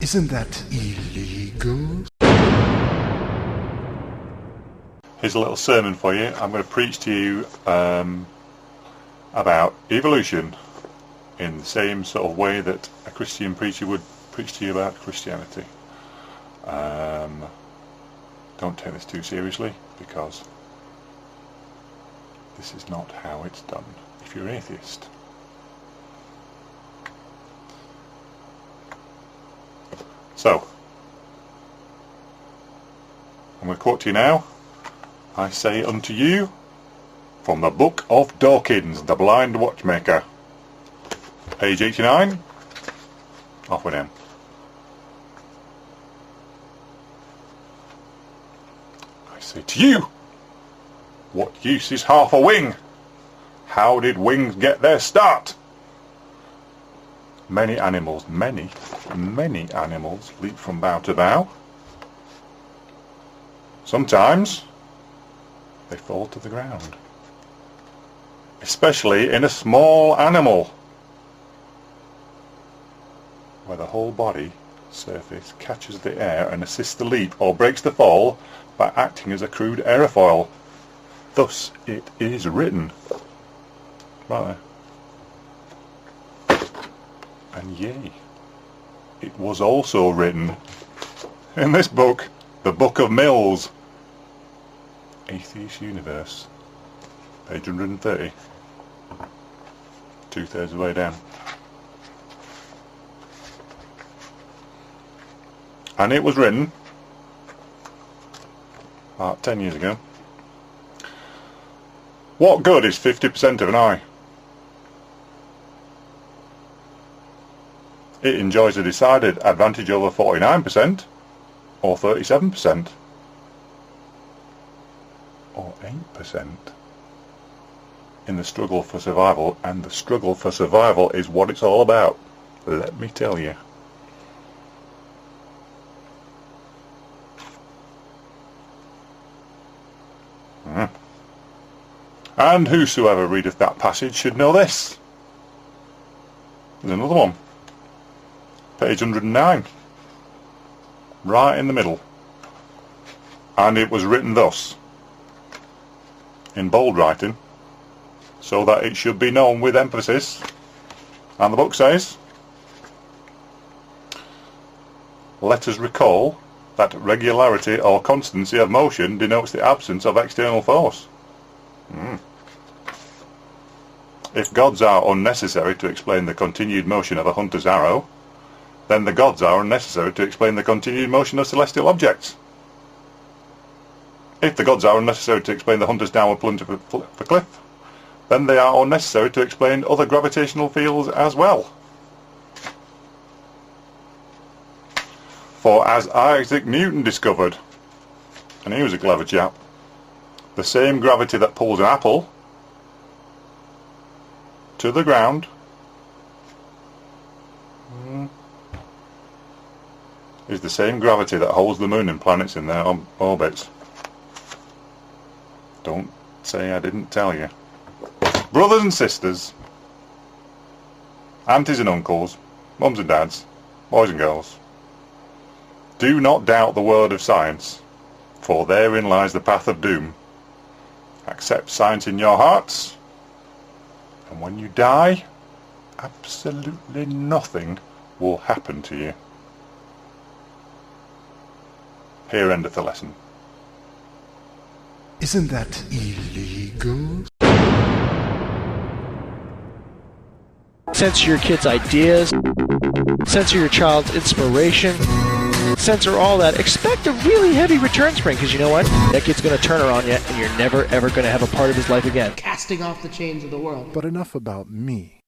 Isn't that illegal? Here's a little sermon for you. I'm going to preach to you about evolution in the same sort of way that a Christian preacher would preach to you about Christianity. Don't take this too seriously, because this is not how it's done if you're an atheist. So, I'm going to quote to you now. I say unto you, from the book of Dawkins, the blind watchmaker, page 89, off with him. I say to you, what use is half a wing? How did wings get their start? Many animals leap from bough to bough. Sometimes they fall to the ground, especially in a small animal, where the whole body surface catches the air and assists the leap or breaks the fall by acting as a crude aerofoil. Thus it is written. Right there. And yea, it was also written in this book, the Book of Mills, Atheist Universe, page 130, 2/3 of the way down. And it was written about 10 years ago. What good is 50% of an eye? It enjoys a decided advantage over 49%, or 37%, or 8% in the struggle for survival, and the struggle for survival is what it's all about, let me tell you. And whosoever readeth that passage should know this. There's another one. Page 109. Right in the middle. And it was written thus, in bold writing, so that it should be known with emphasis. And the book says, let us recall that regularity or constancy of motion denotes the absence of external force. If gods are unnecessary to explain the continued motion of a hunter's arrow, then the gods are unnecessary to explain the continued motion of celestial objects. If the gods are unnecessary to explain the hunter's downward plunge of a cliff, then they are unnecessary to explain other gravitational fields as well. For as Isaac Newton discovered, and he was a clever chap, the same gravity that pulls an apple to the ground is the same gravity that holds the moon and planets in their orbits. Don't say I didn't tell you. Brothers and sisters, aunties and uncles, mums and dads, boys and girls, do not doubt the word of science, for therein lies the path of doom. Accept science in your hearts, and when you die, absolutely nothing will happen to you. Here endeth the lesson. Isn't that illegal? Censor your kids' ideas, censor your child's inspiration, censor all that. Expect a really heavy return spring, because you know what? That kid's going to turn her on you, and you're never ever going to have a part of his life again. Casting off the chains of the world. But enough about me.